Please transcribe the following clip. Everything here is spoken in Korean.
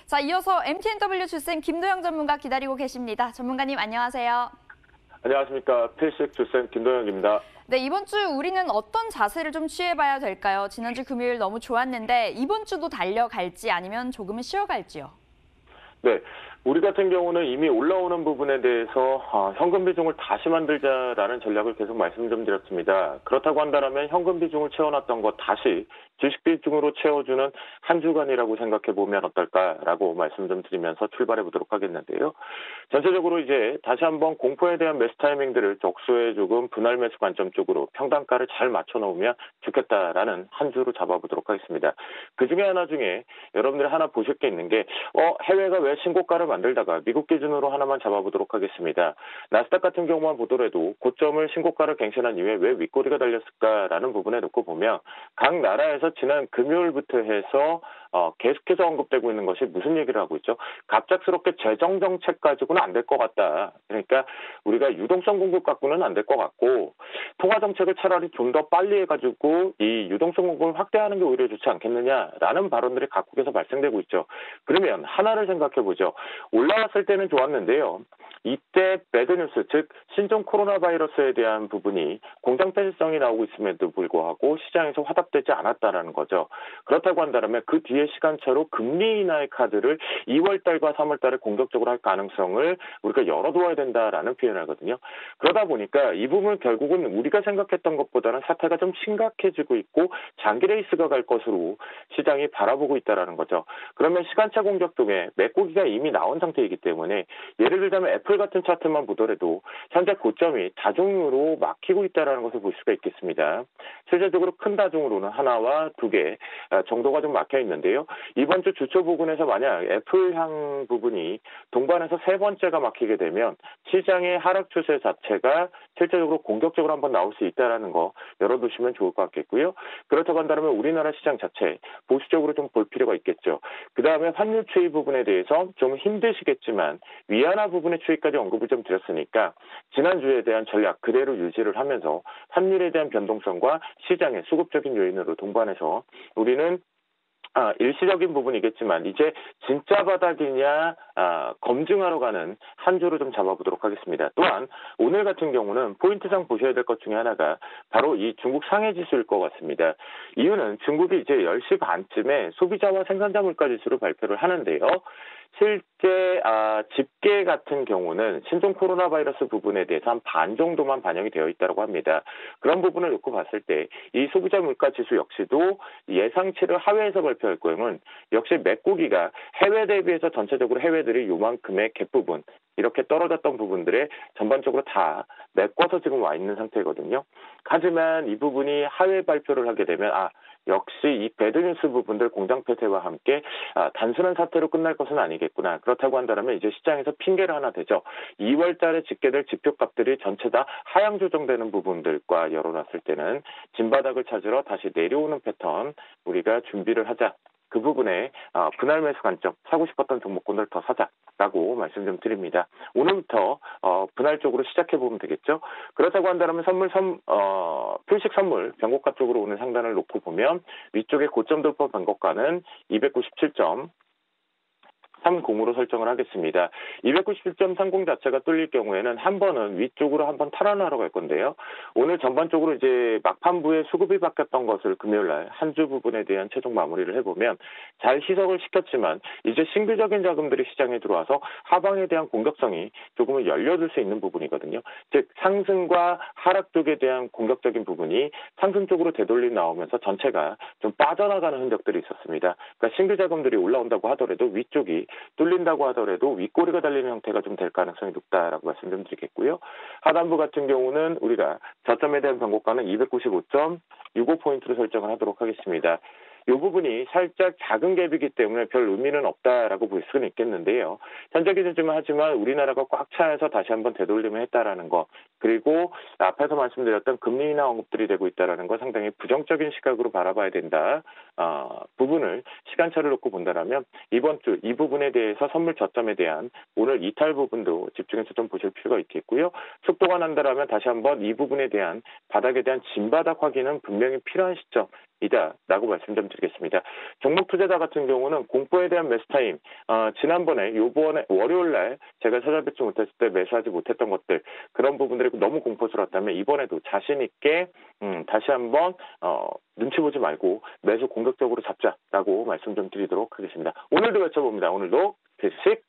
자, 이어서 MTNW 주쌤 김도영 전문가 기다리고 계십니다. 전문가님 안녕하세요. 안녕하십니까. 필식 주쌤 김도영입니다. 네, 이번 주 우리는 어떤 자세를 좀 취해봐야 될까요? 지난주 금요일 너무 좋았는데 이번 주도 달려갈지 아니면 조금은 쉬어갈지요? 네, 우리 같은 경우는 이미 올라오는 부분에 대해서 현금 비중을 다시 만들자라는 전략을 계속 말씀 좀 드렸습니다. 그렇다고 한다면 현금 비중을 채워놨던 거 다시 주식 비중으로 채워주는 한 주간이라고 생각해 보면 어떨까라고 말씀 좀 드리면서 출발해 보도록 하겠는데요. 전체적으로 이제 다시 한번 공포에 대한 매수 타이밍들을 적수에 조금 분할 매수 관점 쪽으로 평단가를 잘 맞춰 놓으면 좋겠다라는 한 주로 잡아보도록 하겠습니다. 그 중에 하나 중에 여러분들이 하나 보실 게 있는 게 해외가 왜 신고가를 만들다가 미국 기준으로 하나만 잡아보도록 하겠습니다. 나스닥 같은 경우만 보더라도 고점을 신고가를 갱신한 이후에 왜 윗꼬리가 달렸을까라는 부분에 놓고 보면 각 나라에서 지난 금요일부터 해서 계속해서 언급되고 있는 것이 무슨 얘기를 하고 있죠? 갑작스럽게 재정 정책 가지고는 안 될 것 같다. 그러니까 우리가 유동성 공급 갖고는 안 될 것 같고 통화 정책을 차라리 좀 더 빨리 해가지고 이 유동성 공급을 확대하는 게 오히려 좋지 않겠느냐라는 발언들이 각국에서 발생되고 있죠. 그러면 하나를 생각해 보죠. 올라왔을 때는 좋았는데요. 이때 배드뉴스, 즉 신종 코로나 바이러스에 대한 부분이 공장 폐쇄성이 나오고 있음에도 불구하고 시장에서 화답되지 않았다라는 거죠. 그렇다고 한다면 그 뒤에 시간차로 금리 인하의 카드를 2월달과 3월달에 공격적으로 할 가능성을 우리가 열어두어야 된다라는 표현을 하거든요. 그러다 보니까 이 부분은 결국은 우리가 생각했던 것보다는 사태가 좀 심각해지고 있고 장기 레이스가 갈 것으로 시장이 바라보고 있다라는 거죠. 그러면 시간차 공격 중에 메꾸기가 이미 나온 상태이기 때문에 예를 들자면 애플 같은 차트만 보더라도 현재 고점이 다중으로 막히고 있다는 것을 볼 수가 있겠습니다. 실질적으로 큰 다중으로는 하나와 두 개 정도가 좀 막혀 있는데요. 이번 주 주초 부근에서 만약 애플향 부분이 동반해서 세 번째가 막히게 되면 시장의 하락 추세 자체가 실질적으로 공격적으로 한번 나올 수 있다는 거 열어두시면 좋을 것 같겠고요. 그렇다고 한다면 우리나라 시장 자체 보수적으로 좀 볼 필요가 있겠죠. 그 다음에 환율 추이 부분에 대해서 좀 힘드시겠지만 위안화 부분의 추이까지 언급을 좀 드렸으니까 지난주에 대한 전략 그대로 유지를 하면서 환율에 대한 변동성과 시장의 수급적인 요인으로 동반해서 우리는 일시적인 부분이겠지만 이제 진짜 바닥이냐 검증하러 가는 한 주로 좀 잡아보도록 하겠습니다. 또한 오늘 같은 경우는 포인트상 보셔야 될 것 중에 하나가 바로 이 중국 상해지수일 것 같습니다. 이유는 중국이 이제 10시 반쯤에 소비자와 생산자 물가 지수를 발표를 하는데요. 실제 집계 같은 경우는 신종 코로나 바이러스 부분에 대해서 한 반 정도만 반영이 되어 있다고 합니다. 그런 부분을 놓고 봤을 때 이 소비자 물가 지수 역시도 예상치를 하회해서 발표할 경우는 역시 메꾸기가 해외 대비해서 전체적으로 해외들이 요만큼의 갭 부분 이렇게 떨어졌던 부분들에 전반적으로 다 메꿔서 지금 와 있는 상태거든요. 하지만 이 부분이 하회 발표를 하게 되면 역시 이 배드뉴스 부분들 공장 폐쇄와 함께 단순한 사태로 끝날 것은 아니겠구나. 그렇다고 한다면 이제 시장에서 핑계를 하나 대죠. 2월 달에 집계될 지표값들이 전체 다 하향 조정되는 부분들과 열어놨을 때는 진바닥을 찾으러 다시 내려오는 패턴 우리가 준비를 하자. 그 부분에 분할 매수 관점 사고 싶었던 종목군들 더 사자라고 말씀 좀 드립니다. 오늘부터 분할 쪽으로 시작해 보면 되겠죠. 그렇다고 한다면 표식 선물 변곡가 쪽으로 오는 상단을 놓고 보면 위쪽에 고점 돌파 변곡가는 297점 30으로 설정을 하겠습니다. 297.30 자체가 뚫릴 경우에는 한 번은 위쪽으로 한번 탈환하러 갈 건데요. 오늘 전반적으로 이제 막판부에 수급이 바뀌었던 것을 금요일날 한 주 부분에 대한 최종 마무리를 해보면 잘 희석을 시켰지만 이제 신규적인 자금들이 시장에 들어와서 하방에 대한 공격성이 조금은 열려줄 수 있는 부분이거든요. 즉 상승과 하락 쪽에 대한 공격적인 부분이 상승 쪽으로 되돌림 나오면서 전체가 좀 빠져나가는 흔적들이 있었습니다. 그러니까 신규 자금들이 올라온다고 하더라도 위쪽이 뚫린다고 하더라도 윗꼬리가 달리는 형태가 좀 될 가능성이 높다라고 말씀 좀 드리겠고요. 하단부 같은 경우는 우리가 저점에 대한 변곡가는 295.65포인트로 설정을 하도록 하겠습니다. 이 부분이 살짝 작은 갭이기 때문에 별 의미는 없다라고 볼 수는 있겠는데요. 현재 기준쯤은 하지만 우리나라가 꽉 차서 다시 한번 되돌림을 했다라는 거 그리고 앞에서 말씀드렸던 금리 인하 언급들이 되고 있다라는 거 상당히 부정적인 시각으로 바라봐야 된다. 부분을 시간차를 놓고 본다라면 이번 주 이 부분에 대해서 선물 저점에 대한 오늘 이탈 부분도 집중해서 좀 보실 필요가 있겠고요. 속도가 난다라면 다시 한번 이 부분에 대한 바닥에 대한 진바닥 확인은 분명히 필요한 시점 이다라고 말씀 좀 드리겠습니다. 종목 투자자 같은 경우는 공포에 대한 매수 타임, 요번에 월요일 날 제가 찾아뵙지 못했을 때 매수하지 못했던 것들, 그런 부분들이 너무 공포스러웠다면 이번에도 자신 있게 다시 한번 눈치 보지 말고 매수 공격적으로 잡자라고 말씀 좀 드리도록 하겠습니다. 오늘도 외쳐봅니다. 오늘도 필식